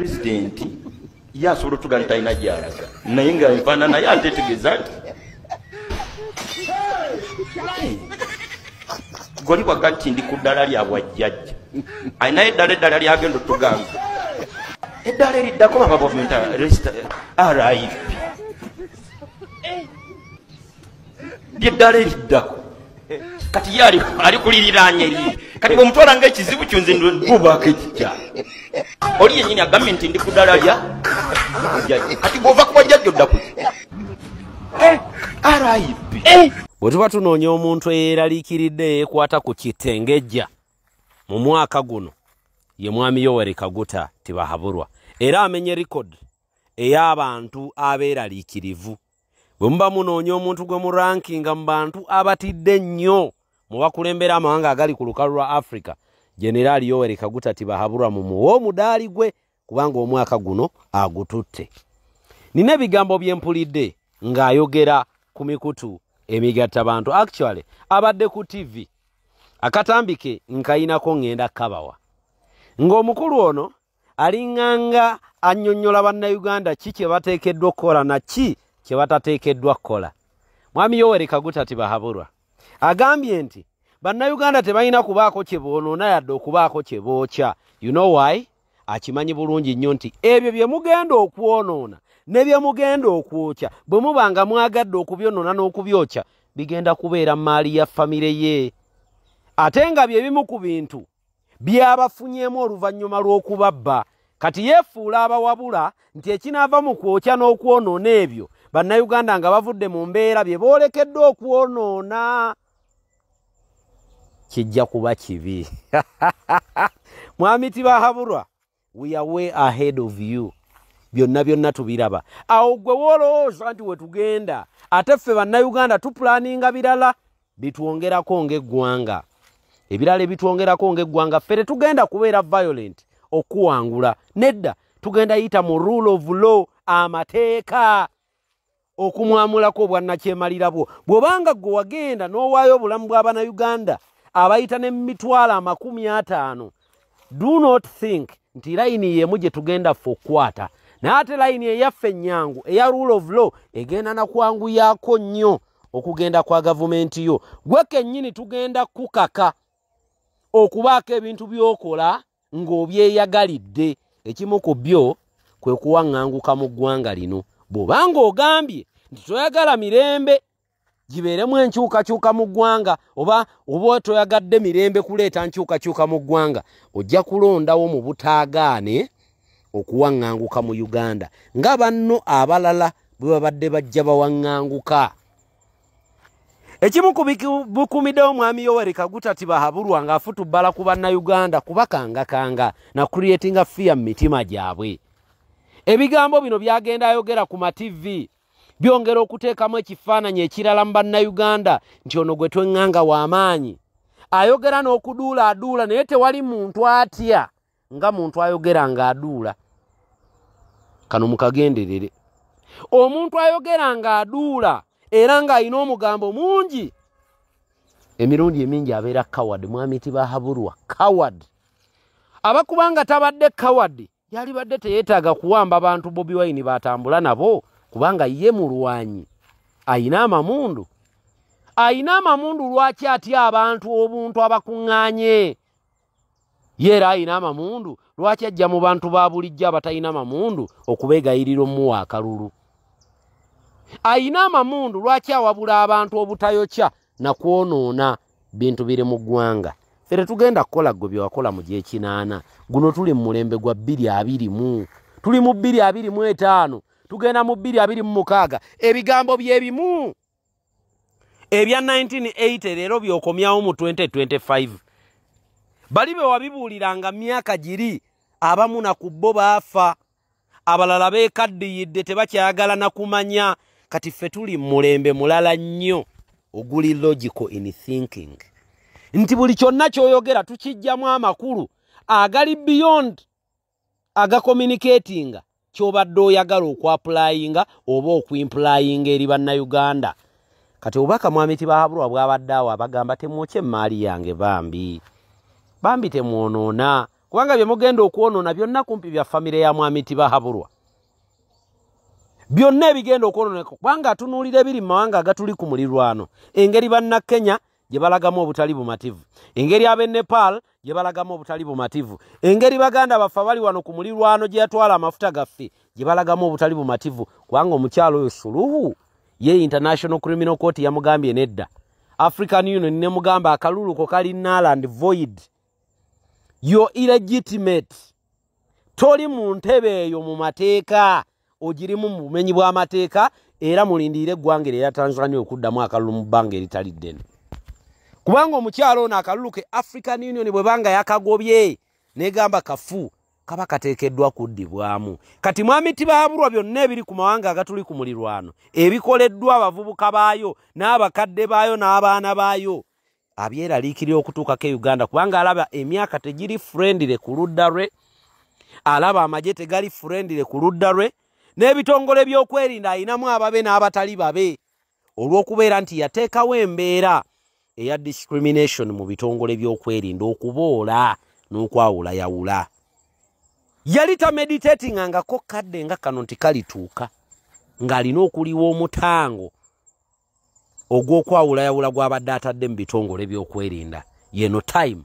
president yasobola tuga ntalina gyalaga naye nga nfaanana naye atetegeeza nti goli waga nti ndi ku ddala lya bwajjajja ayinayo eddala lyagenda otugamba eddala eriddako babavumenta RIP lyeddala eriddako kati ye ali kuliriraanya eriri kati bwemutwala ngaekizibu kyonze bubaako ekikya oli yenyini agambye nti ndi ku ddala lya kati bwova ku bwajjajja odda kuki RIP bwe tuba tunoonya omuntu eyeeraliikiridde yeekwata ku kitengejja mu mwaka guno ye mwami Yoweri Kaguta Tibahaburwa era amenye record ey'abantu abeeraliikirivu. Bwe muba munoonya omuntu gwe mu rankinga mu bantu abatidde nnyo mu bakulembera amawanga agali ku lukalu lwa Africa, General Yoweri Kaguta Tibahaburwa mumuwe omudaali gwe kubanga omwaka guno agututte. Nina ebigambo bye mpulidde ng'ayogera ku mikutu emigatta bantu. Actually abadde ku TV akatambike nkayinako ngenda kabawa ng'omukulu ono alinganga annyonnyola bannayuganda ki kye bateekeddwa okukola na ki kye batateekeddwa kukola. Mwami Yoweri Kaguta Tibahaburwa agambye nti bannayuganda tebalina kubaako kye boonoona yadde okubaako kye bookya. You know why? Akimanyi bulungi nnyo nti ebyo bye mugenda okwonoona ne bye mugenda okwokya bwe mubanga mwagadde okubyonoona n'okubyokya bigenda kubeera maali ya famire ye, ate nga bye bimu ku bintu byabafunyeemu oluvannyuma lw'okubabba. Kati yeefuula abawabula nti ekinaava mu kwokya n'okwonoona ebyo bannayuganda nga bavudde mu mbeera bye boolekeddwa okwonoona kijja kuba kibi. Mwami Tibahaburwa, we are way ahead of you. Byonna tubiraba. Awo gwe woolowooza nti we tugenda ate ffe bannayuganda tupulaninga birala bitwongerako ng'eggwanga. Ebirala bitwongerako ng'eggwanga ffe tetugenda kubeera violent okuwangula. Nedda tugenda yita mu rule of law, amateeka okumwamulako obwannakyemalira bwo. Bw'obanga gwe wagenda n'owaayo obulamu bw'Abannayuganda abayita ne mitwalo 50, do not think nti layini y'emu gye tugenda ffe okukwata. Naate layini eyaffe ennyangu eya rule of law egenda nakwanguyako nnyo okugenda kwa gavumenti yo. Gwe kennyini tugenda kukaka okubaako ebintu by'okola ng'obyeyagalidde. Ekimu ku byo kwe kuwaŋŋanguka mu ggwanga lino. Bw'obanga ogambye nti toyagala mirembe gibeeremu enkyukakyuka mu ggwanga oba toyagadde mirembe kuleeta nkyukakyuka mu ggwanga, ojja kulondawo mu butaagaane okuwaŋŋanguka mu Uganda nga banno abalala bwe babadde bajja bawaŋŋanguka. Ekimu ku bukumiddewo mwami Yoweri Kaguta Tibahaburwa ng'afutubbala ku bannayuganda kubakangakanga na creatinga fear mu mitima gyabwe. Ebigambo bino byagenda ayogera ku ma-TV byongera okuteekamu ekifaananyi ekirala mu bannayuganda nti ono gwe tweŋŋanga w'amaanyi. Ayogera n'okuduulaaduula naye tewali muntu atya nga muntu ayogera ng'aduula. Kano mukagenderere. Omuntu ayogera ng'aduula era ng'alina omugambo mungi emirundi emingi abeera coward. Mwami Tibahaburwa coward. Abakubanga tabadde coward yali badde teyeetaaga kuwamba abantu Bobi Wine batambula nabo kubanga ye mulwanyi ayina amamundu. Ayina amamundu lwaki atya abantu obuntu abakuŋŋaanye? Yeera ayina amamundu lwaki ajja mu bantu ba bulijjo abatalina amamundu okubeegayirira omuwa akalulu? Ayina amamundu lwaki awabula abantu obutayokya na kwonoona bintu biri mu ggwanga? Fere tugenda kukola gwe bye wakola mu gy'ekinaana. Guno tuli mu mulembe gwa 2020. Tuli mu 2025. Tugenda mu 2026. Ebigambo byebimu ebya 1980 leero byokomyawo mu 2025. Bali be wabibuuliranga myaka giri abamu na ku bo baafa, abalala beekaddiyidde tebakyayagala na kumanya. Kati ffe tuli mulembe mulala nnyo oguli logical in thinking nti buli kyonna ky'oyogera tukijjamu amakulu agali beyond aga communicating ky'obadde oyagala okwapulayinga oba okwimplayinga eri bannayuganda. Kati obubaka Mwami Tibahaburwa bw'abadde awo abagamba temwokye emaali yange bambi temwonoona kubanga bye mugenda okwonoona byonna kumpi bya famire ya mwami Tibahaburwa. Byonna ebigenda okwonooneka kubanga atunuulira ebiri mu mawanga agatuli ku mulirwano. Engeri banna Kenya gye balagamu obutali bumativu, engeri ab'e Nepal gye balagamu obutali bumativu, engeri baganda baffe bali wano ku mulirwano gye yatwala amafuta gaffe gye balagamu obutali bumativu, kubanga omukyalo oyo Suluhu ye International Criminal Court yamugambye nedda. African Union ne mugamba akalulu ko kali null and void. You're illegitimate. Toli mu ntebe eyo mu mateeka, ogirimu mu bumenyi bw'amateeka, era mulindiire eggwanga erya Tanzania okuddamu akalulu mu bbanga eritali ddene. Kubanga omukyalo ono akalulu ke African Union bwe banga yakagobye negamba kafu kaba kateekeddwa kuddibwamu. Kati mwami Tibahaburwa byonna ebiri ku mawanga agatuli ku mulirwano ebikoleddwa abavubuka baayo n'abakadde baayo n'abaana baayo abyeraliikirira okutuukako e Uganda, kubanga alaba emyaka tegiri friendly ku ludda lwe, alaba amagye tegali friendly ku ludda lwe, n'ebitongole by'okwerinda ayinamu ababe n'abatali babe, olw'okubeera nti yateekawo embeera eya discrimination mu bitongole by'okwerinda okuboola n'okwawula yawula. Yali tameditating ngako kadde nga kano nti kalituuka ng'alina okuliwa omutango ogw'okwawula yawula gw'abadde atadde mu bitongole by'okwerinda yeno time.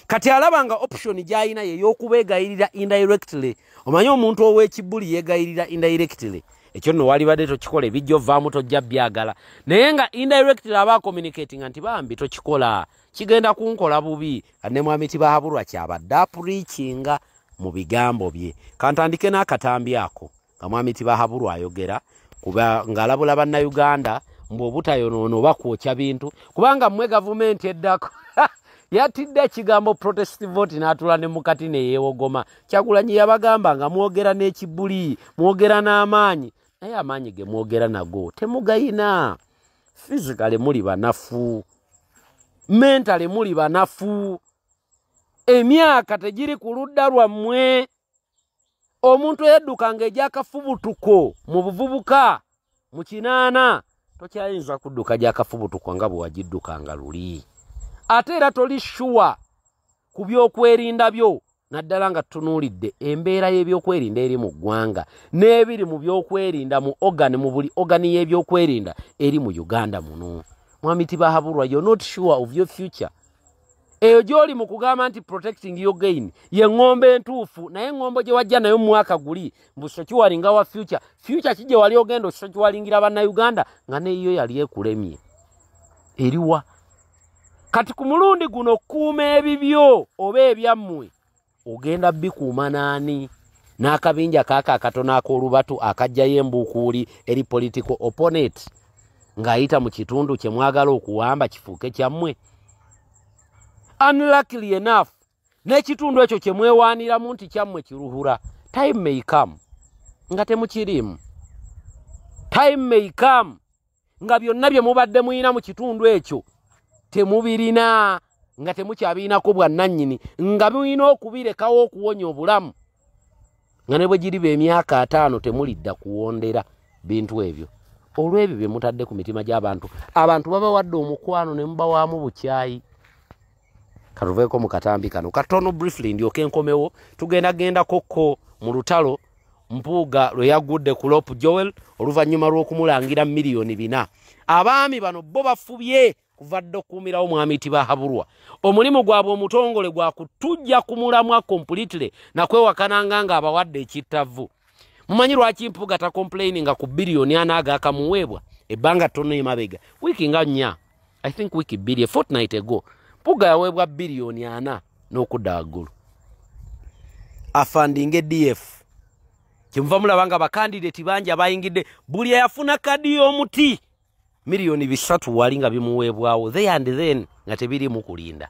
Kati alaba nga option gy'alina ye y'okubeegayirira indirectly. Omanyi omuntu ow'ekibbuli yeegayirira indirectly. Ekyo nno walibadde tokikola ebijja ovaamu tojja byagala, naye nga indirectly aba communicating nti bambi tokikola kigenda kunkola bubi. Ne mwami Tibahaburwa kyabadde apreachinga mu bigambo bye. Kantandike n'akatambi ako nga mwami Tibahaburwa ayogera kuba ng'alabula bannayuganda mbu obutayonoono oba kwokya bintu, kubanga mmwe gavumenti eddako yatidde ekigambo protest vote n'atula ne mukati ne yeewogoma. Kyagulanyi yabagamba nga mwogera n'ekibbuli, mwogera n'amaanyi, naye amaanyi ge mwogera nago temugayina. Physically muli banafu, mentally muli banafu, emyaka tegiri ku ludda lwammwe. Omuntu eyaddukanga egyakafubutuko mu buvubuka mu kinaana tokyayinza kudduka gyakafubutuko nga bwe wagiddukanga luli. Ate era toli sure ku byokwerinda byo, naddala nga tunuulidde embeera y'ebyokwerinda eri mu ggwanga n'ebiri mu byokwerinda mu buli ogani y'ebyokwerinda eri mu Uganda muno. Mwami Tibahaburwa, you're not sure of your future. Eyo gy'oli mu kugamba nti protecting your gain ye ng'ombe entuufu, naye ng'ombe gye wajja nayo mu mwaka guli mbu sokiwalinga wa future. Future ki gye wali ogenda osokiwalingira bannayuganda nga neyo yali ekulemye eriwa? Kati ku mulundi guno kuuma ebibyo oba ebyammwe ogenda bikuuma naani? N'akabinja kaaka akatono ak'olubatu akajjayo embuukuuli eri political opponent ng'ayita mu kitundu kye mwagala okuwamba kifuuke kyammwe. Unluckily enough, n'ekitundu ekyo kye mwewaaniramu nti kyammwe kiruhura, time may come nga temukirimu. Time may come nga byonna bye mubadde muyina mu kitundu ekyo temubirina, nga temukyabiinako bwannannyini, nga muyina okubirekawo okuwonya obulamu, nga ne bwe giriba emyaka 5 temulidda kuwondera bintu ebyo. Olw'ebyo bye mutadde ku mitima gy'abantu, abantu babawadde omukwano ne mubawaamu bukyayi. Katuveeko mu katambi kano katono briefly ndyoke nkomewo. Tugenda kokko mu lutalo Mpuuga lwe yagudde ku Lop Joel oluvannyuma lw'okumulangira miliyoni 4. Abaami bano bo bafubye kuva dda okuumirawo mwami Tibahaburwa. Omulimu gwabwe omutongole gwa kutujja kumulamwa completely na kwewakananga nga abawadde ekittavu. Mumanyi lwaki Mpuuga ta complaining nga ku biliyoni 4 agakamuweebwa ebbanga ttono emabega wiiki nga 4, I think wiki 2, a fortnight ago. Mpuuga yaweebwa biliyoni 4 n'okudda waggulu afandinge DF. Kimuva mulabanga bakandidate bangi abayingidde, buli yafuna kadi y'omuti miliyoni 3 walinga bimuweebwawo they and then nga tebiri mu kulinda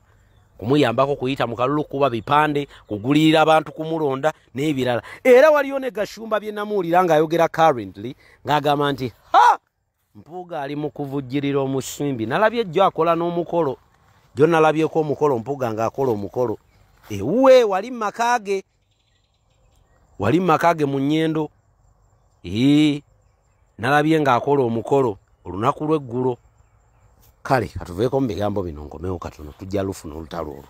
kumuyambako kuyita mu kalulu kuba bipande kugulirira abantu kumulonda n'ebirala. Era waliyo ne Gashumba bye namuwulira ng'ayogera currently ng'agamba nti Mpuuga ali mu kuvujjirira omusimbi. Nalabye jjo akola n'omukolo, jjo nalabyeko omukolo Mpuuga ng'akola omukolo ewuwe wali makage mu Nnyendo. Nalabye ng'akola omukolo olunaku lw'eggulo. Kale katuveeko mu bigambo bino nkomewo katono tujja lufuna olutalo olwo.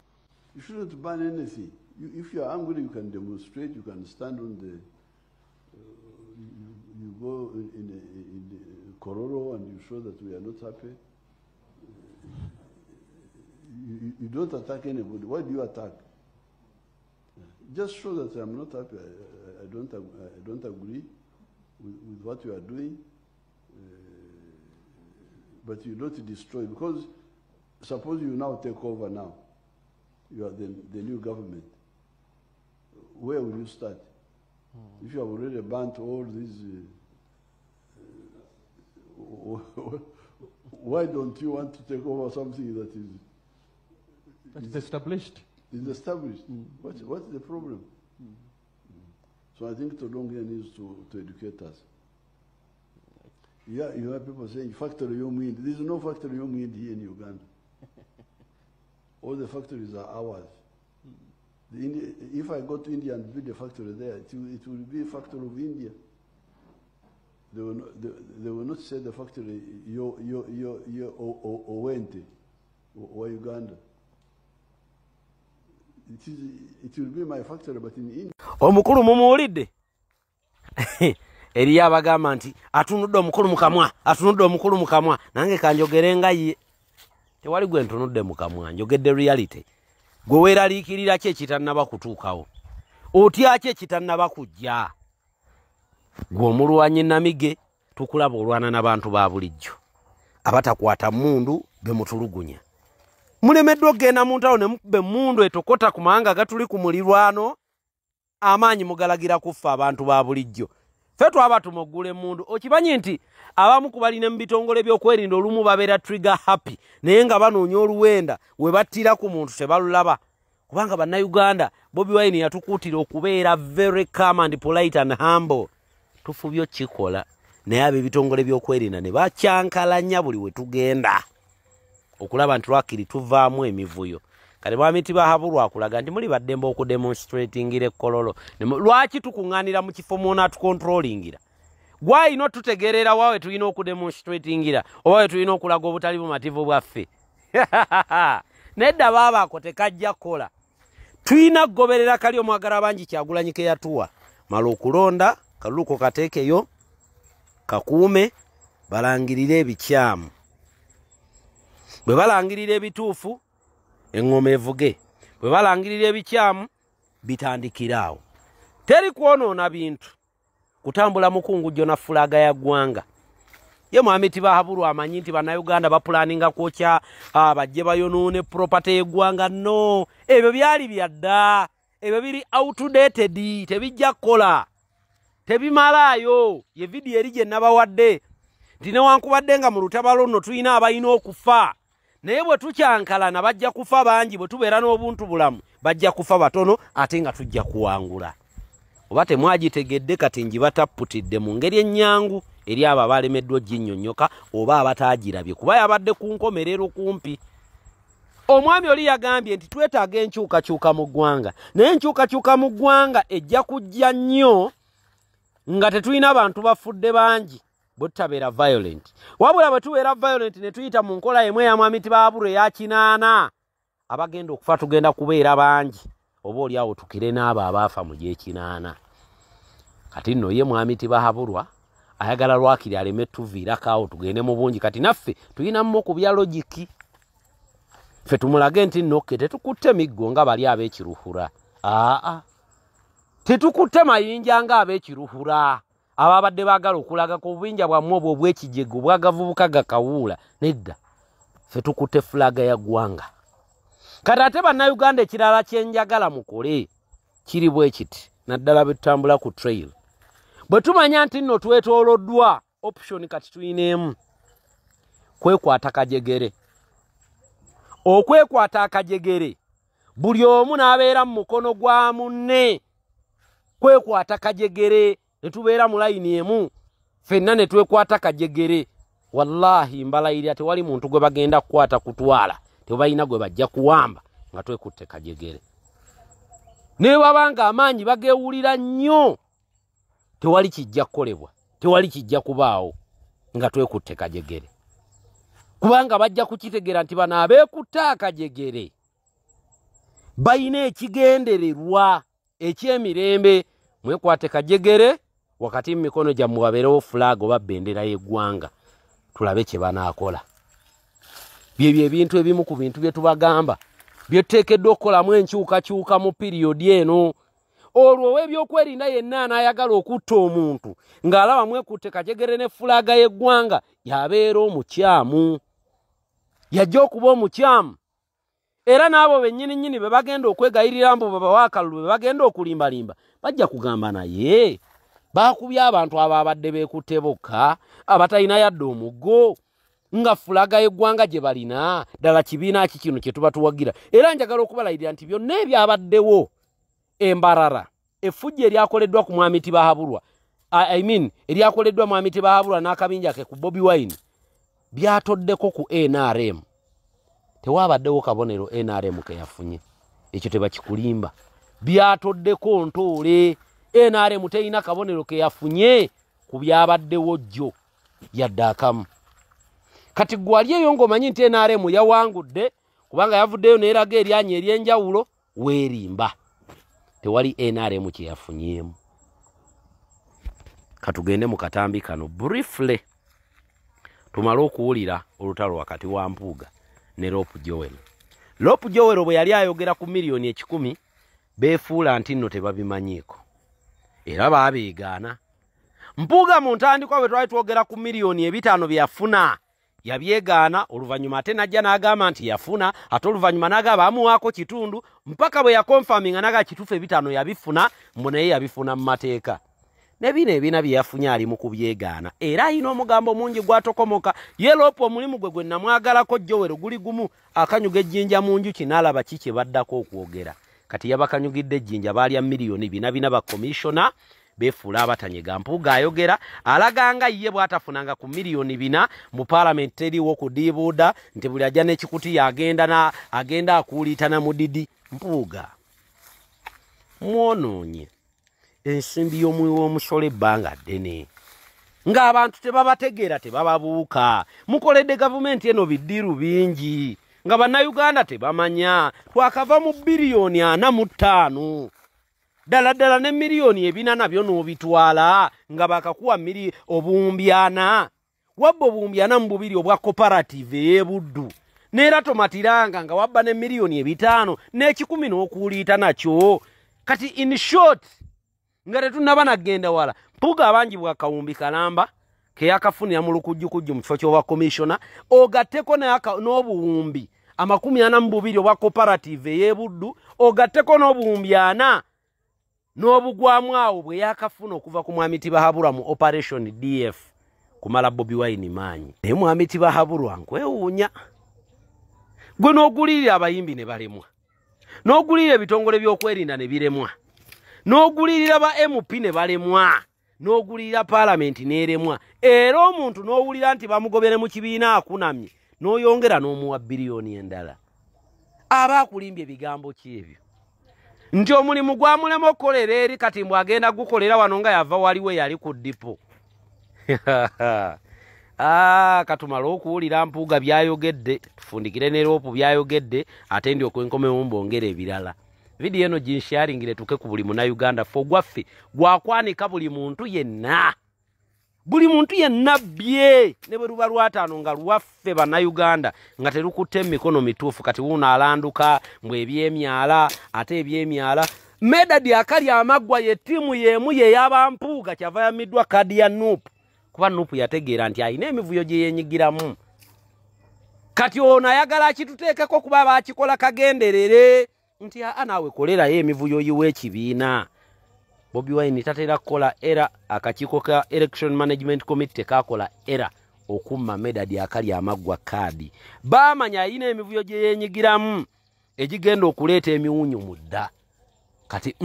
You shouldn't ban anything. If you are angry, you can demonstrate. You can stand on the. You go in the Kororo and you show that we are not happy. You don't attack anybody. Why do you attack? Just show that I'm not happy. I don't agree with what you are doing. But you don't destroy, because suppose you now take over now. You are the new government. Where will you start? If you have already burnt all these, why don't you want to take over something that is established? Is established. What's the problem? So I think Todonge needs to educate us. Yeah, you have people saying factory Yomindi. There is no factory Yomindi here in Uganda. All the factories are ours. If I go to India and build a factory there, it will be a factory of India. They will not say the factory Owente or Uganda. It will be my factory, but in India. Omukulu mumuwulidde eriyo abagamba nti atunudde omukulu mukamwa, atunudde omukulu mukamwa, nange kanjogere nga ye. Tewali gwe ntunudde mukamwa, njogedde reality. Gwe weeraliikirira ki ekitannaba kutuukawo? Otya ki ekitannaba kujja? Gwe omulwanyi Namige, tukulaba olwana n'abantu ba bulijjo abatakwata mundu bemutulugunya. Mulemeddwa okgenda mu ntalo ne mukube emmundu etokota ku mawanga gatuli ku mulirwano, amaanyi mugalagira kuffa abantu ba bulijjo. Ffe twaba tumoggula emmundu. Okimanyi nti abamu ku balina mu bitongole by'okwerinda olumu babeera trigger happy, naye nga banoonya oluwenda we battira ku muntu tebalulaba. Kubanga bannayuganda, Bobi Wine yatukuutira okubeera very calm and polite and humble. Tufubye kikola, naye ab'ebitongole by'okwerinda ne bakyankalanya buli we tugenda okulaba nti lwakiri tuvaamu emivuyo. Kale Bwamiti Bahabulwa akulaga nti muli baddembe okudemonstratingira ekkololo. Lwaki tukuŋŋaanira mu kifo mwona atukontrolingira? Gwayina otutegeerera waawe tulina okudemonstratingira oba we tulina okulaga obutali bumativu bwaffe? Nedda baabaako tekajja kukola. Tulina kugoberera kali omwagala bangi Kyagulanyi ke yatuwa. Mala okulonda, kaluluko kateekeyo, kakuume, balangirire ebikyamu. Bwe balangirira ebituufu, engoma evuge. Bwe balangirira ebikyamu, bitandikiraawo. Teri kwonoona bintu. Kutambula mukungujjo na fulaga ya ggwanga. Ye Bwamiti Bahabulwa amanyi nti bannayuganda bapulaninga kwokya bajje bayonoone property y'eggwanga. No, ebyo byali byadda. Ebyo biri outdated, tebijja kukola. Tebimalaayo. Ye video eri gye nabawadde nti newankubadde nga mu lutabalo nno tulina abalina okufa, naye bwe tukyankalana bajja kufa bangi. Bwe tubeera n'obuntu bulamu bajja kufa batono, ate nga tujja kuwangula. Oba temwagitegedde kati njibatapputidde mu ngeri ennyangu eri abo abalemeddwa oginnyonnyoka oba abataagirabye, kuba yabadde ku nkomerero kumpi. Omwami oli yagambye nti twetaaga enkyukakyuka mu ggwanga, naye enkyukakyuka mu ggwanga ejja kujja nnyo nga tetulina bantu bafudde bangi bwe tutabeera violent. Wabula bwe tubeera violent ne tuyita mu nkola emu eya Bwamiti Bahabulwa eya kinaana, abagenda okufa tugenda kubeera bangi, oba oli awo tukire n'abo abaafa mu gy'ekinaana. Kati nno ye Bwamiti Bahabulwa ayagala lwakiri aleme tuviirako awo tugende mu bungi. Kati naffe tulinamu okubya logiki. Ffe tumulage nti nokke tetukutte miggo nga bali ab'ekiruhura. Tetukutte mayinja nga ab'ekiruhura ababadde baagala okulaga ku bubinja bwammwe obwo obw'ekijego bwagavubuka gakawuula. Nedda, ffe tukutte fulaga ya ggwanga. Kati ate bannayuganda ekirala kyenjagala mukole kiri bwe kiti, naddala bwe tutambula ku trail. Bwe tumanya nti nno twetooloddwa, option kati tulina emu: kwekwata kajegere. Okwekwata akajegere, buli omu n'abeera mu mukono gwa munne. Kwekwata kajegere, ne tubeera mu layini emu, ffenna ne twekwata kajegere. Wallahi mbalayirira tewali muntu gwe bagenda kukwata kutwala tebalina gwe bajja kuwamba nga twekutte kajegere. Ne babanga amaanyi bageewulira nnyo, tewali kijja kukolebwa, tewali kijja kubaawo nga twekutte kajegere. Kubanga bajja kukitegera nti bano abeekutta akajegere bayina ekigendererwa ekyemirembe mwekwate kajegere wakati mu mikono gyammwe wabeerewo flag oba bendera y'eggwanga tulabe kye banaakola byebyo ebintu ebimu ku bintu bye tubagamba bye tuteekeddwa okukolamu enkyukakyuka mu piriyodi eno olwo ow'ebyokwerinda yenna anaayagala okutta omuntu ng'alaba mwekutte kajegere ne fulaga y'eggwanga yabeera omukyamu yajja okuba omukyamu era n'abo bennyini be bagenda okwegayirira mbu babawa akalulu be bagenda okulimbalimba bajja kugamba naye baakubye abantu abo abadde beekutte bokka abatalina yadde omuggo nga fulaga y'eggwanga gye balina ddala kibiina ki kino kye tuba tuwagira era njagala okubalayirira nti byonna ebyabaddewo embarara effujja eryakoleddwa ku mwami Tibahabulwa eryakoleddwa mwami Tibahabulwa n'akabinja ke ku Bobi Wine byatoddeko ku NRM tewabaddewo kabonero NRM ke yafunye ekyo tebakikulimba byatoddeko ntoole NRM teyina kabonero ke yafunye ku byabaddewo jjo yadde akamu kati gwali eyo ng'omanyi nti NRM yawangudde kubanga yavuddeyo n'eraga eryanya ery'enjawulo weerimba tewali NRM kye yafunyeemu katugende mu katambi kano briefly tumale okuwulira olutalo wakati wa Mpuuga ne Rope Joel. Rope Joel bwe yali ayogera ku miliyoni 10 beefuula nti nno tebabimanyiiko era baabeegaana. Mpuuga mu ntandikwa bwe twali twogera ku miliyoni 5 byafuna yabyegaana oluvannyuma ate najja n'agamba nti yafuna ate oluvannyuma n'agamba amuwaako kitundu mpaka bwe yakonfaminga n'aga kituufu 5 yabifuna mbu naye yabifuna mu mateeka ne bino ebina bye yafunye ali mu kubyegaana era alina omugambo mungi gwatokomoka ye Rope omulimu gwe namwagalako Joel guli gumu akanyuga ejjinja mu njuki n'alaba ki kye baddako okwogera kati yabakanyugidde ejjinja baalya miliyoni 4 ba komishona befuula abatanyega. Mpuuga ayogera alaganga ye bwatafunanga ku miliyoni 4 mu parliament teriwo kudiibuuda nti buli ajja n'ekikuti agenda akuuliitana mu didi. Mpuuga mwonoonye ensimbi y'omuwi w'omusolo ebbanga ddene ng'abantu tebabategeera tebababuuka mukoledde gavumenti eno biddiru bingi nga bannayuganda tebamanya twakava mu biliyoni 45 ddala ne miliyoni 4 nabyo n'obitwala nga bakakuwa obuwumbi 4 wabba obuwumbi 4 mu bubiri obwa cooperative ey'Ebuddu neera tomatiranga nga wabba ne miliyoni 5 n'ekikumi n'okuuliita nakyo kati in short nga tetunnaba nagenda wala. Mpuuga abangi bwakawumbi kalamba ke yakafunira mu lukujjukujju mu kifo ky'obwa komishona ogatteko n'obuwumbi 42 obwa cooperative ey'Ebuddu ogatteko n'obuwumbi 4 n'obugwamu awo bwe yakafuna okuva ku mwami Tibahabulwa mu operation DF kumala Bobi Wine maanyi. Naye mwami Tibahabulwa nkwewuunya gwe n'ogulirira abayimbi ne balemwa n'ogulirira ebitongole by'okwerinda ne biremwa n'ogulirira ba MP ne balemwa n'ogulirira parliament n'eremwa era omuntu n'owulira nti bamugobere mu kibiina akunamye n'oyongera n'omuwa biliyoni endala aba akulimbye ebigambo ki ebyo nti omulimu gwamulema okukolera eri kati mbw agenda gukolera wano nga yava waliwe yali ku dipo. Katumala okuwulira Mpuuga byayogedde tufundikire ne Rope byayogedde ate ndi okwenkomewo mbongera ebirala. Video eno ginsharingire tuke ku buli Munnayuganda fo gwaffe gwakwanika buli muntu yenna bye ne bwe luba lwataano nga lwaffe Bannayuganda nga terukutte emikono mituufu kati wuuno alanduka mbwe ebyemyala ate ebyemyala Medadi akali amaggwa ye ttiimu y'emu ye y'aba Mpuuga kyava yamiddwa kadi ya Nuupu kuba Nuupu yategeera nti alina emivuyo gye yenyigiramu kati ono ayagala akituteekeko kuba baakikola kagenderere nti naawe kolerayo emivuyo yiwe ekibiina. Bobi Wine tatera kukola era akakiiko ka Election Management Committee kakola era okumma Medadi akali amaggwa kadi baamanya alina emivuyo gye yenyigiramu egigenda okuleeta emiwunyu mu dda kati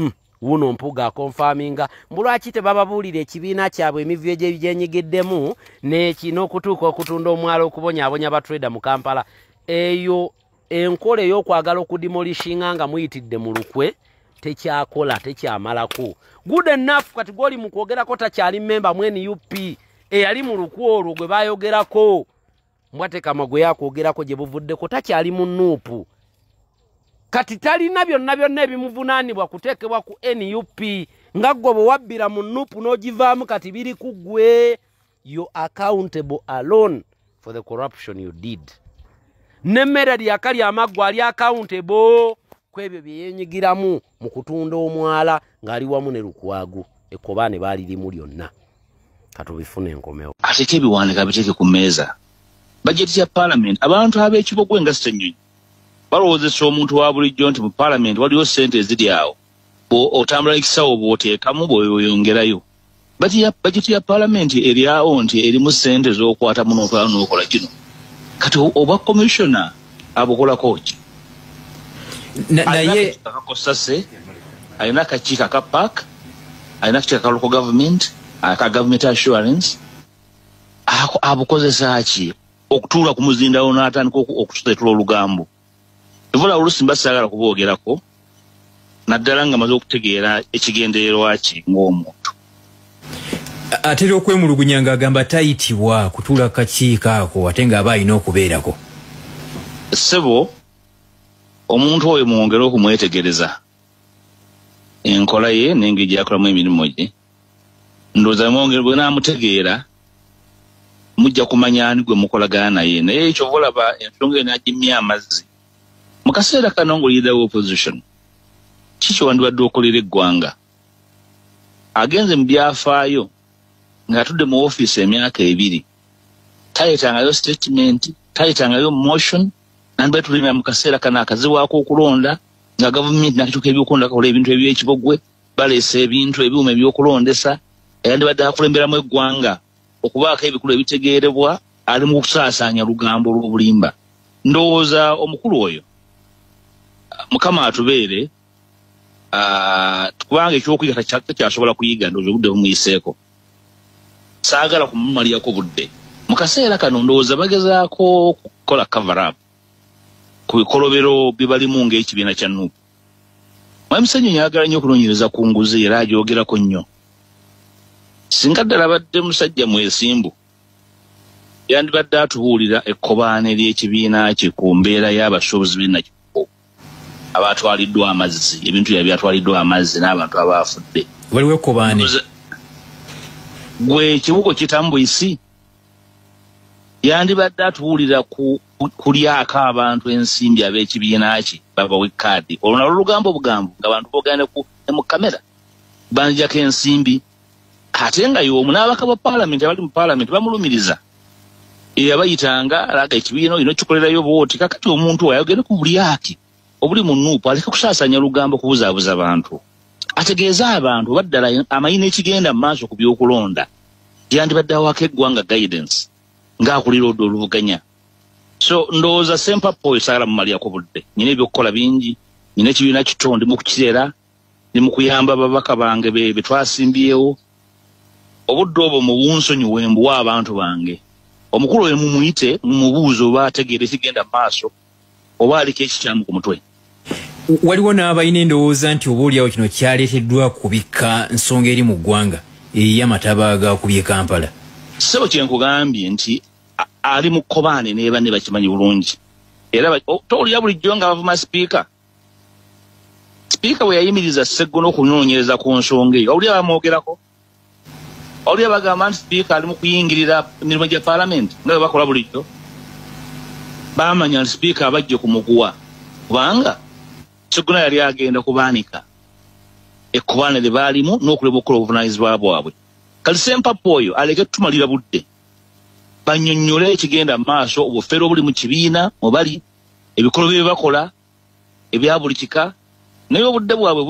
wuno Mpuuga akonfaminga mbulwaki tebababuulira ekibiina kyabwe emivuyo gye byenyigiddemu n'okutuuka okutunda omwalo okubonyaabonya batrader mu Kampala eyo enkola ey'okwagala okudemolishinga nga muyitidde mu lukwe tekyakola tekyamalako good enough kati gwoli mu kwogerako takyali memba mu NUP eyali mu lukwe olwo gwe bayogerako mbwate kama gwe yakwogerako gye buvuddeko takyali mu Nuupu kati talina byonna ebimuvunaanibwa kuteekebwa ku NUP nga gwe bwe wabbira mu NUP n'ogivaamu kati biri ku ggwe. You accountable alone for the corruption you did. Nemmere lyakali amaggwa ali accountable kwebyo bye yeenyigiramu mu kutunda omwala ng'ali wamu ne Lukwago ekkobaane baali limu lyonna. Katubifune enkomeo. Ate ebiwandiika biteeke ku mmeeza. Bajeti ya Parliament abantu ab'ekibogwe nga Ssenyonyi balowoozesa omuntu wa bulijjo nti mu Parliament waliwo ssente eziri awo. Otambula ekisawo bw'oteekamu bw'oyongerayo. Bajeti ya Parliament eryawo nti erimu ssente z'okwatamu n'okola kino. Kati oba commissioner abukolako ki? Naye akakosase alina akakiiko aka park, alina akakiiko aka local government, aka government assurance. Abukozesa ki okutuula ku muzindawo n'atandika okututetula olugambo? Evula oluusi mba saagala kuboogerako naddala nga maze okutegeera ekigendererwa ki ng'omuntu. atera okwemulugunya ng'agamba tayitibwa kutuula kakiiko ako ate ng'aba alina okubeerako. Ssebo omuntu oyo mwongere okumwetegereza enkola ye n'engeri gy'akolamu emirimu gye. Ndowooza mwongere bwe naamutegeera mujja kumanya ani gwe mukolagana naye. Naye ekyo olaba ensonga eno agimya amazzi. Mu kaseera kano ng'oliyidawo opposition kiki wandibadde okolera eggwanga? Agenze mu byafaayo ng'atudde mu ofiisi emyaka 2 tayetangayo statement, tayetangayo motion. Nandibadde tulimira mu kaseera kano akaziwaako okulonda nga gavumenti nakituuka ebyokulonda kakola ebintu eby'ekibogwe baleese ebintu ebyuma ebyokulondesa eyandibadde akulemberamu eggwanga okubaako ebikulu ebitegeerebwa ali mu kusaasaanya lugambo lw'obulimba. Ndowooza omukulu oyo Mukama atubeere kubanga ekyokuyiga takyasobola kuyiga ndowooza obudde bumuyiseeko. Saagala kumumalirako budde. Mu kaseera kano ndowooza bagezaako kukola cover up ku bikolobero bye balimu ng'ekibiina kya NUP. Mwami Ssenyonyi ayagala nnyo okunoonyereza ku nguzi era agyogerako nnyo. Singa ddala badde musajja mwesimbu yandibadde atubuulira ekkobaane ly'ekibiina kye ku mbeera y'abasuubuzi b'e Nakifo abaatwaliddwa amazzi, ebintu byabwe byatwaliddwa amazzi n'abantu abaafudde. Waliwo ekkobaane. Gwe kibugo kitambuyisi yandibadde atubuulira kulyako abantu ensimbi ab'ekibiina kye babawe kaadi. Olwo nalwo lugambo bugambo ng'abantu boogane mu kamera banjako ensimbi. Ate nga y'omu n'abaka ba Parliament abali mu Parliament bamulumiriza. Yabayitanga alaga ekibiina olina okikolerayo bw'oti. Kakati omuntu ayogere ku bulyaki obuli mu NUP aleke kusaasaanya lugambo kubuzaabuza abantu. Ategeeza abantu baddala amayina ekigenda mu maaso ku by'okulonda yandibadde awaako eggwanga guidance ng'akulira oddo oluvuganya. So ndowooza Ssempapo oyo saagala mumalirako budde. Nyina ebyokukola bingi, nyina ekibiina kito ndi mu kukirera, ndi mu kuyamba ababaka bange be twasimbyewo. Obudde obwo mu bunsonyi wembuwa abantu bange. Omukulu oyo mumuyite mumubuuze oba ategeera ekigenda mu maaso oba aliko ekikyamu ku mutwe. Waliwo n'abalina endowooza nti oboolyawo kino kyaleeteddwa kubikka nsonga eri mu ggwanga ey'amataba agakubye Kampala. Ssebo kye nkugambye nti ali mu kkobaane ne banne bakimanyi bulungi. Era towulira bulijjo nga bavuma sipiika. Sipiika bwe yayimiriza Sseggona okunoonyereza ku nsonga eyo owulira bamwogerako. Owulira bagamba nti sipiika ali mu kuyingirira emirimu gya Parliament nga bwe bakola bulijjo. Baamanya nti sipiika abajje kumuguwa kubanga Sseggona yali agenda kubaanika ekkobaane lye baalimu n'okuleba okukola obuvunaanyizibwa bwabwe. Kati Ssempapo oyo aleke tumalira budde bannyonnyole ekigenda mu maaso obufere obuli mu kibiina mwe bali ebikolo bye bakola ebya buli kika naye obudde bwabwe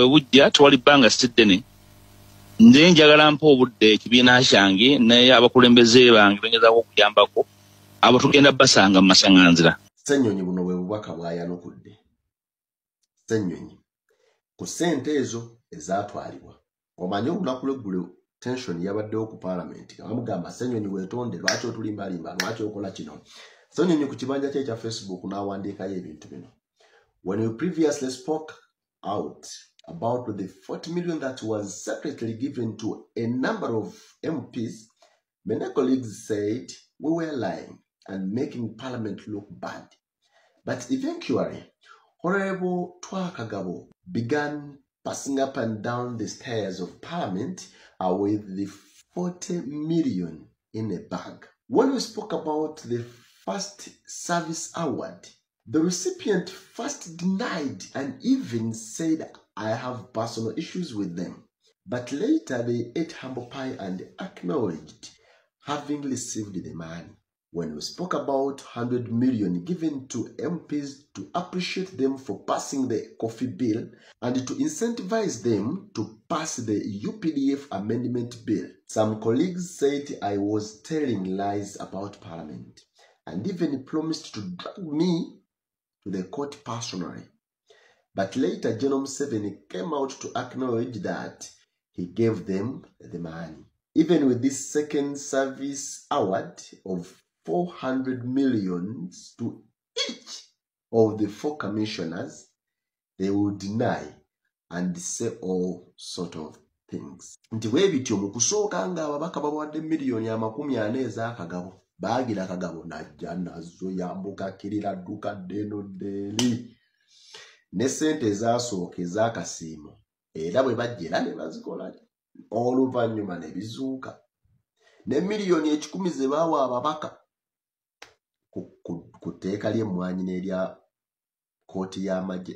bujja tewali bbanga siddene. Nze njagala mpa obudde ekibiina kyange naye abakulembeze bange bengezaako okuyambako abo tugenda basanga mu masaŋŋanzira. Ssenyonyi buno bwe bubaka bw'ayanukudde. Ssenyonyi ku ssente ezo ezaatwalibwa omanyi olunaku lw'eggulo tension yabaddewo ku Parliament nga bamugamba Ssenyonyi weetonde lwaki otulimbalimba lwaki okola kino. Ssenyonyi ku kibanja kye kya Facebook n'awandiikayo ebintu bino. When we previously spoke out about the 40 million that was secretly given to a number of MPs, many colleagues said we were lying and making Parliament look bad. But eventually, Honorable Twakagabo began passing up and down the stairs of Parliament with the 40 million in a bag. When we spoke about the first service award, the recipient first denied and even said, I have personal issues with them. But later they ate humble pie and acknowledged having received the money. When we spoke about 100 million given to MPs to appreciate them for passing the coffee bill and to incentivize them to pass the UPDF amendment bill, some colleagues said I was telling lies about Parliament and even promised to drag me to the court personally. But later, General Museveni came out to acknowledge that he gave them the money. Even with this second service award of 400 million to each of the 4 commissioners, they will deny and say all sort of things. Nti webityo mukusooka nga ababaka bawadde miliyoni 40 ez'akagabo baagira akagabo najja nazo yambuka kirira dduka ddeno dderi ne ssente ezasooka ez'akasiimo era bwe bajjera ne bazikola oluvannyuma ne bizuuka ne miliyoni 10 ze baawa ababaka ku tteeka ly'emmwanyi n'erya kooti y'amagye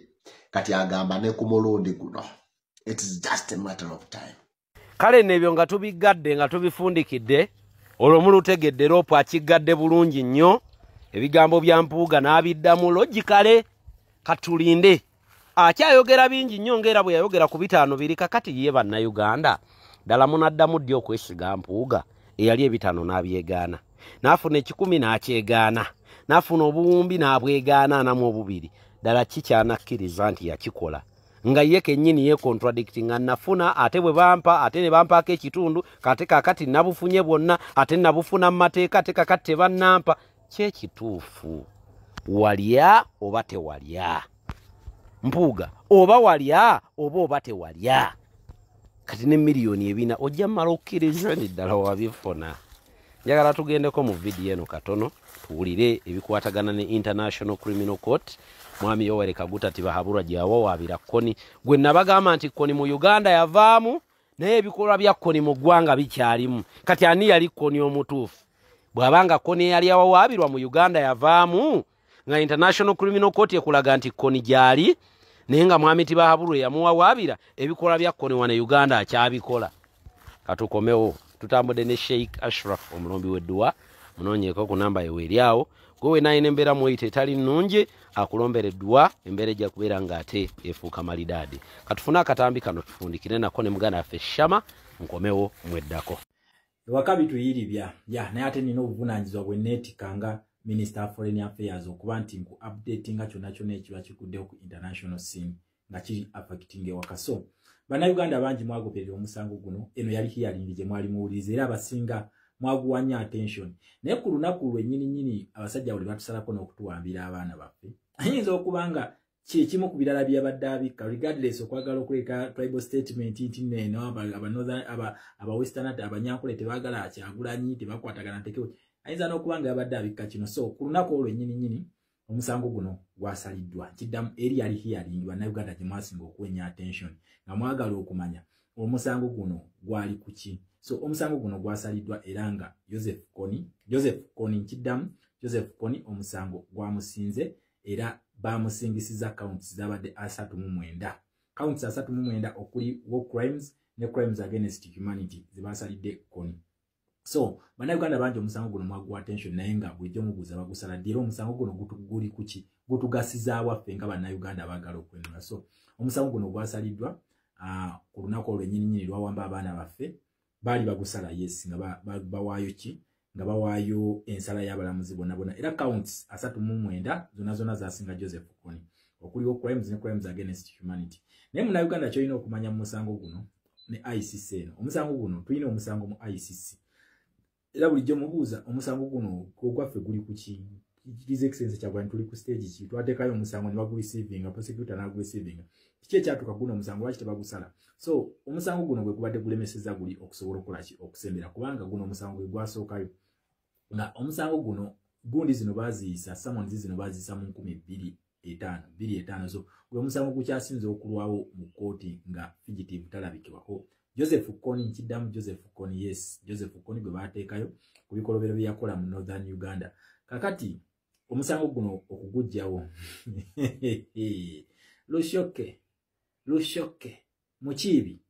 kati agamba ne ku mulundi guno. It is just a matter of time. Kale nebyo nga tubigadde nga tubifundikidde olwo mulutegedde ropo akigadde bulungi nnyo ebigambo bya Mpuuga n'abiddamu logically katulinde akyayogera bingi nnyo ngera bwe yayogera ku bitaano biri kakati ye bannayuganda ddala munaddamu ddi okwesiga Mpuuga eyali ebitaano n'abyegaana n'afuna 10 n'akyegaana n'afuna obuwumbi n'abwegaana namu obubiri ddala kikyanakkiriza nti yakikola nga ye kennyini ye contradicting nafuna ate bwe bampa ate ne bampaako ekitundu kate kakati nabufunye bwonna ate nabufuna mu mateeka ate kakati tebannampa kyekituufu walya oba tewalya Mpuuga oba walya oba tewalya kati ne miliyoni 4 ojja mmala okkiriza ndi ddala wabifuna. Njagala tugendeko mu vidiyo eno katono tuwulire ebikwatagana ne International Criminal Court. Mwami Yoweri Kaguta tibahabulwa gyawawaabira Koni gwe nabagamba nti Koni mu Uganda yavaamu naye ebikolwa bya Koni mu ggwanga bikyalimu. Kati ani yali Koni omutuufu? Bw'abanga Koni yali awawaabirwa mu Uganda yavaamu nga International Criminal Court ekulaga nti Koni gyali naye nga mwami tibahabulwa yamuwawaabira ebikolwa bya Koni wane Uganda akyabikola. Katukomewo tutambudde ne Sheikh Ashraf omulombi w'edduwa munoonyeeko ku namba yeweeri awo gwe naine embeera mweyite etali nnungi akulombera edduwa embeera ejja kubeera ng'ate efuuka malidaadi. Katufune akatambi kano tufundikire nako ne muganda waffe Shama nkomewo mweddako. Ewaka bituyiribya naye ate nina obuvunaanyizibwa bwe neetikanga Minister of Foreign Affairs okuba nti nku updatinga kyonna kyonna ekiba kikuddeho ku international scene nga kiri affecting ewaka. So bannayuganda bangi mwagoberera omusango guno eno yali hearing gye mwali muwuliriza era abasinga mwaguwanya attention. Naye ku lunaku lwennyini abasajja buli batusalako n'okutuwambira abaana baffe ayinza okuba nga kimu ku birala byabadde abikka regardless okwagala okuleka tribal statement nti neno aba westerners abanyankole tebaagala Kyagulanyi tebakwatagana ntekewe ayinza n'okuba nga yabadde abikka kino. So ku lunaku olwennyini omusango guno gwasaliddwa kiddamu eri yali hearing bannayuganda gye mwasinga okuwenya attention nga mwagala okumanya omusango guno gwali kuki. So omusango guno gwasaliddwa era nga Joseph Kony kiddamu Joseph Kony omusango gwamusinze era bamusingisiza counts zabadde 39 counts 39 okuli war crimes ne crimes against humanity zibasalidde Kony. So bannayuganda bangi omusango guno mwagwa attention naye nga bw'ejjo mubuuza bagusala ddi era omusango guno guli kuki gutugasiza waffe nga bannayuganda baagala okwenula. So omusango guno gwasaliddwa ku lunaku olwennyini lwawamba abaana baffe baali bagusala yes nga bawaayo ki nga bawaayo ensala y'abalamuzi bonna era counts 39 zonna zasinga Joseph Kony okuliwo crimes ne crimes against humanity. Naye munnayuganda kyolina okumanya mu musango guno ne ICC eno omusango guno tulina omusango mu ICC era bulijjo mubuuza omusango guno gwaffe guli kuki His Excellency Kyagulanyi tuli ku stage ki twateekayo omusango ne bagureceiving prosecutor n'agureceiving kiki ekyatuuka guno omusango lwaki tebagusala. So omusango guno gwe gubadde gulemeseza guli okusobola okukola ki okusembera kubanga guno omusango gwe gwasookayo nga omusango guno gundi zino baziyisa summons zino baziyisa mu 25 so gwe musango gukyasinze okulwawo mu kooti nga fugitive talabikibwako Joseph Kony nkiddamu Joseph Kony yes Joseph Kony gwe bateekayo ku bikolobero bye yakola mu Northern Uganda kakati omusango guno okugujjawo lushoke mukibi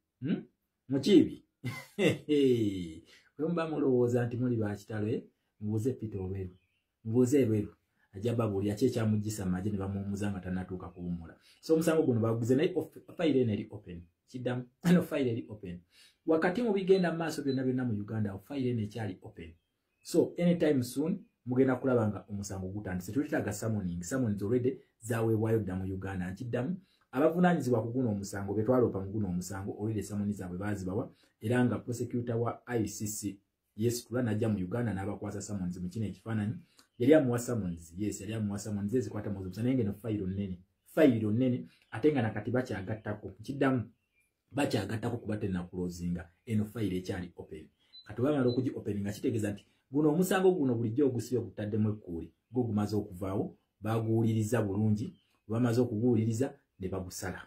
bwe muba mulowooza nti muli bakitalo mubuuze Peter Oberu mubuuze Eberu ajja babulya kye kyamugisa maje ne bamuumuza nga tanatuuka kuwumula so omusango guno baguze naye file eri open kiddamu ano file eri open wakati mu bigenda maaso byonna mu Uganda file eri ekyali open so anytime soon mugenda kulaba nga omusango gutandise tulitaga summons already zaweebwayo dda mu Uganda nkiddamu abavunaanyizibwa ku guno omusango betwalopa mu guno omusango already summons zaabwe bazibawa era nga prosecutor wa ICC yes tula najja mu Uganda n'abakwasa summons mu kino ekifaananyi yali amuwa summons yes yali amuwa summons ezikwata mu omusana nenge no file nnene ate nga nakati bakyagattako nkiddamu bakyagattako kuba tennakulozinga eno file ekyali open kati bamala okugi open nga kitegeeza nti guno omusango guno bulijjo ogusibye gutaddemu ekkuuli gwo gumaze okuvaawo baguwuliriza bulungi bamaze okuguwuliriza ne bagusala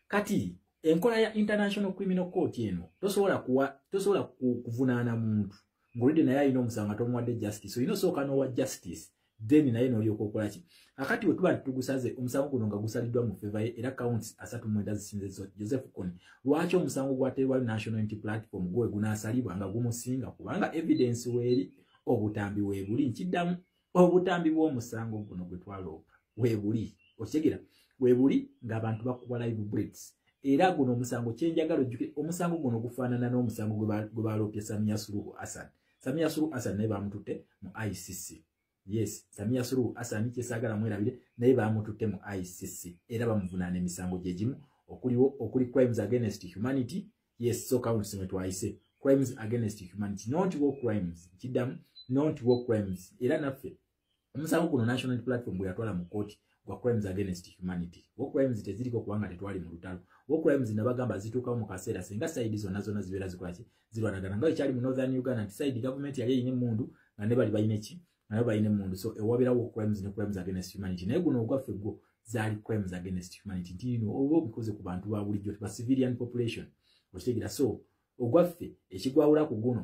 kati enkola ya International Criminal Court eno tosobola kuvunaana muntu ng'olidde naye alina omusango atomuwadde justice olina osooka n'owa justice then naye n'olyoka okola ki akati bwe tuba tugusaze omusango guno nga gusaliddwa mu feva ye era counts 39 zisinze Joseph Kony lwaki omusango gwateebwa National Unity Platform gwe gunaasalibwa nga gumusinga kubanga evidence weeri obutambi weebuli nkiddamu obutambi bw'omusango guno gwe twaloopa weebuli okitegeera weebuli ng'abantu bakuba live bullets era guno omusango kyenjagala ojjuke omusango guno gufaanana n'omusango gwe baloopye Samia Suluhu Hassan naye bamututte mu ICC yes Samia Suluhu Hassan kyesaagala mwerabire naye bamututte mu ICC era bamuvunaana emisango gye gimu okuli crimes against humanity yes so counts mwe twayise crimes against humanity not war crimes kiddamu not war crimes era naffe omusango guno National Platform bwe yatwala mu kooti gwa crimes against humanity war crimes teziriko kubanga tetwali mu lutalo war crimes nabagamba zituukawo mu kaseera singa side zonna zibeera zikolaki zirwanagana nga ekyali mu Northern Uganda nti side government yali eyina emmundu nga ne bali balina eki nayo balina emmundu so ewabirawo war crimes ne crimes against humanity naye guno ogwaffe gwo zaali crimes against humanity ntino oba obikoze ku bantu ba bulijjo ba civilian population okitegeera so ogwaffe ekigwawula ku guno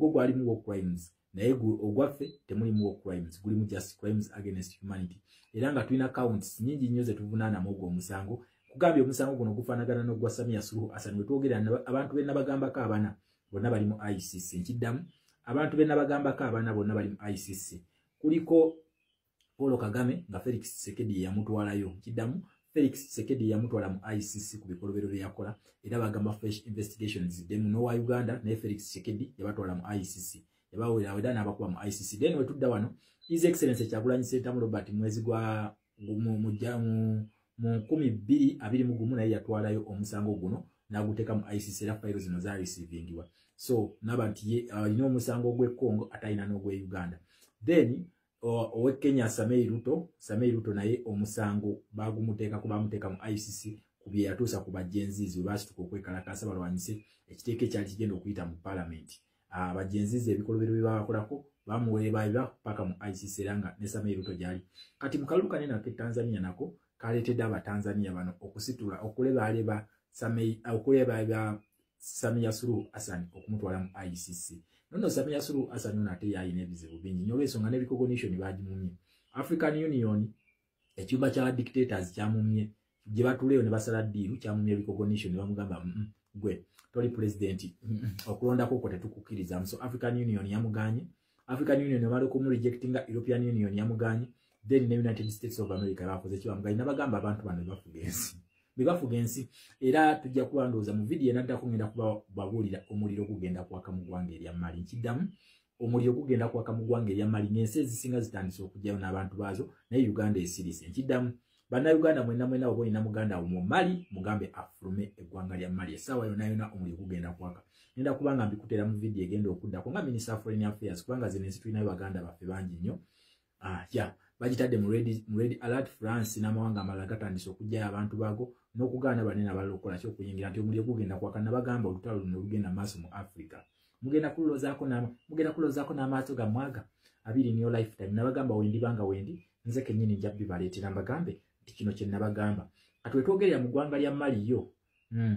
gwo gwalimu war crimes naye ogwaffe temulimu war crimes gulimu just crimes against humanity era nga tulina counts nyingi nnyo ze tuvunaanamu ogwo omusango kugambye omusango guno gufaanagana n'ogwa Samia Suluhu Hassan we twogera abantu be nabagambako abana bonna bali mu ICC nkiddamu abantu be nabagambako abana bonna bali mu ICC kuliko Paul Kagame nga Felix Tshisekedi yamutwalayo nkiddamu Felix Tshisekedi yamutwala mu ICC ku bikolobero bye yakola era bagamba fresh investigations demu n'owa Uganda naye Felix Tshisekedi yabatwala mu ICC yabawera weda n'abakuba mu ICC then we tudda wano His Excellency Kyagulanyi Ssentamu Robert mwezi gwa mu 2021 naye yatwalayo omusango guno n'aguteeka mu ICC era file zino za receivingibwa so naba nti alina omusango gw'e Congo atalina n'ogw'e Uganda then owe Kenya Samei Ruto naye omusango bamuteeka mu ICC ku bye yatuusa ku bajenzizi we baasituka okwekalakaasa balwanyise ekiteeko ekyali kigenda okuyita mu parliament abajenzizi ebikolobero bye babakolako bamuweebwa paka mu ICC era nga ne Samei Ruto gyali kati mu kalulu kanene ake Tanzania nako kaleetedde abatanzania bano okusitula okulebaleba Samia Suluhu Hassan okumutwala mu ICC nono Samia Suluhu Hassan ono ate yalina ebizibu bingi nnyo olw'ensonga ne recognition bagimumye African Union ekyumba kya dictators kyamumye gye batuleyo ne basala ddiiru kyamumye recognition bamugamba gwe toli president okulondako kwo tetukukkiriza so African Union yamuganye African Union amala okumurejectinga European Union yamuganye then the United States of America bakoze kibamuganye nabagamba abantu bano bebafuga ensi era tujja kubandoza mu video enadda kugenda kuba babuulira omuliro gugenda kwaka mu ggwanga erya Mali nkiddamu omuliro gugenda kwaka mu ggwanga erya Mali ng'ensi ezisinga zitandise okujjayo n'abantu baazo naye Uganda esirise nkiddamu bannayuganda mwena oba olina muganda wo mu Mali mugambe afulume eggwanga lya Mali essaawa yonna omuliro gugenda kwaka ngenda kubanga mbikuteera mu video egenda okuddako nga Minister of Foreign Affairs kubanga zino ensi tulinayo baganda baffe bangi nnyo bagitadde mu red alert France n'amawanga amalala gatandise okujjayo abantu baago n'okugaana banene abalala okukola ki okuyingira nti omuliro gugenda kwaka nabagamba olutalo luno lugenda maaso mu Africa mugenda kulozaako n'amaaso gammwaga abiri niyo lifetime nabagamba wendi banga wendi nze kennyini nja bibaleetera mbagambe nti kino kye nabagamba kati wetwogerera mu ggwanga lya Maliyo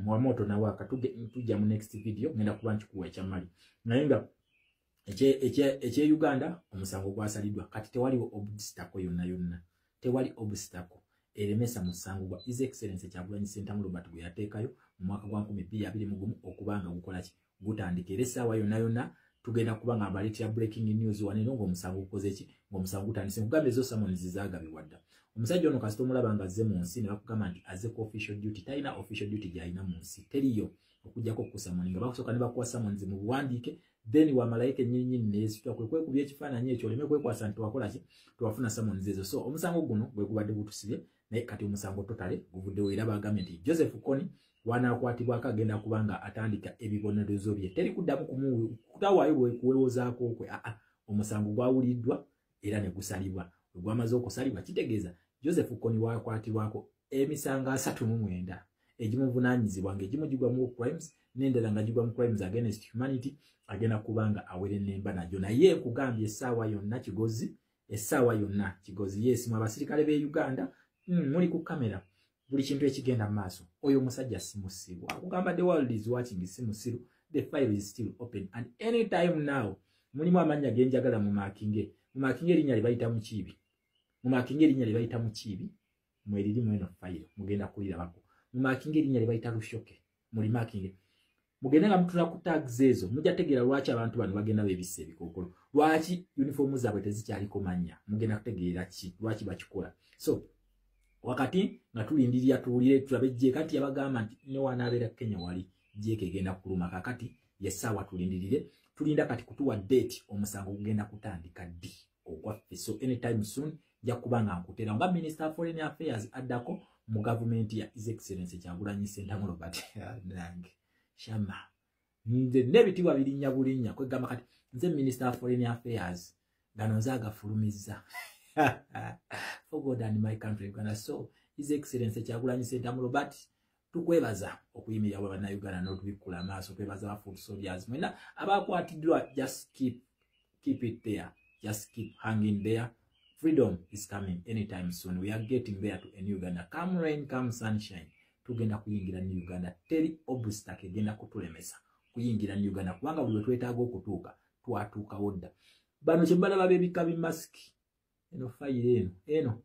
wamoto nawaka tujja mu next video ngenda kuba nkikuwa ekya Mali naye nga ekye Uganda omusango gwasaliddwa kati tewaliwo obstacle yonna tewali obstacle eremesa musango gwa His Excellency Kyagulanyi Ssentamu Robert gwe yateekayo mu mwaka gwa 2021 okubanga gukola ki gutandika era essaawa yonna tugenda kubanga abaleetera breaking news waneno ng'omusango gukoze ki ng'omusango gutandise nkugamba ezo summons zaagabibwa dda omusajja ono kasita omulaba nga azze mu nsi ne bakugamba nti azze ku official duty talina official duty gy'alina mu nsi teriyo okujjako kusamoninga bakusooka ne bakuwa summons mu buwandiike then wamalayika ennyinnyini neesitwa kwe kwekubya ekifaananyi ekyo oleme kwekwasa nti wakola ki tewafuna summons ezo so omusango guno gwe gubadde gutusibye naye kati omusango totale guvuddewo era bagambye nti Joseph Kony wanaakwatibwako agenda kubanga atandika ebibonerezo bye teri kuddamu kutawaayo kuwewozaako kwe omusango gwawuliddwa era ne gusalibwa bwe gwamaze okusalibwa kitegeeza Joseph Kony waakwatibwako emisango 39 egimuvunaanyizibwa ng'egimu gigwa mu crimes n'endala nga gigwa mu crimes against humanity agenda kubanga awere nemba najo naye nkugambye essaawa yonna kigozi yeesimu abasirikale b'e Uganda muli ku kamera buli kintu ekigenda mu maaso oyo omusajja si musiru akugamba the world is watching si musiru the file is still open and anytime now mulimu amannya genjagala mu makinge erinnya libayita mu kiibi mweririmu eno file mugenda kulirabako mu makinge erinnya libayita Lushoke muli makinge mugenda nga mutula ku tags ezo mujja tegeera lwaki abantu bano bagenda bebisse ebikookolo lwaki uniform zaabwe tezikyaliko mannya mugenda kutegeera ki lwaki bakikola so wakati nga tulindirira tuwulire tulabe Jeke kati yabagamba nti ne wanaabeera Kenya wali Jeke egenda kuluma kakati yessaawa tulindirire tulinda kati kutuwa date omusango gugenda kutandika ddi ogwaffe so anytime soon nja kuba nga nkutera nga Minister of Foreign Affairs addako mu gavumenti ya His Excellency Kyagulanyi Ssentamu Robert nange shama nze nebitiibwa birinnya bulinnya kwegamba kati nze Minister of Foreign Affairs gano nze agafulumizza for God and my country Uganda so His Excellency Kyagulanyi Ssentamu Robert tukwebaza okuyimirira bannayuganda n'otubikkula amaaso kwebaza ba food soldiers mwena abakwatiddwa just keep it there just keep hanging there freedom is coming anytime soon we are getting there to a new Uganda come rain come sunshine tugenda kuyingira new Uganda teri obstacle egenda kutulemesa kuyingira new Uganda kubanga buli twetaaga okutuuka twatuukawo dda bano kye balaba bebika bimasiki eno fayiro eno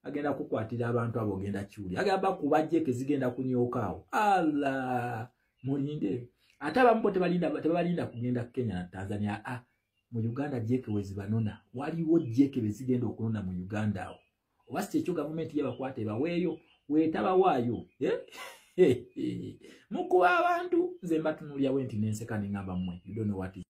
agenda kukwatira abantu abo genda kyuli agamba kuba Jeke zigenda kunyokaawo ala mulinde ate abamu tebalinda kugenda Kenya na Tanzania mu Uganda Jeke wezibanona waliwo Jeke bezigenda okunona mu Uganda awo oba si ekyo gavumenti yabakwata ebaweeyo weetaba waayo mukuba abantu nze mbatunulyawo nti nenseka ne ngamba mmwe you don't know what is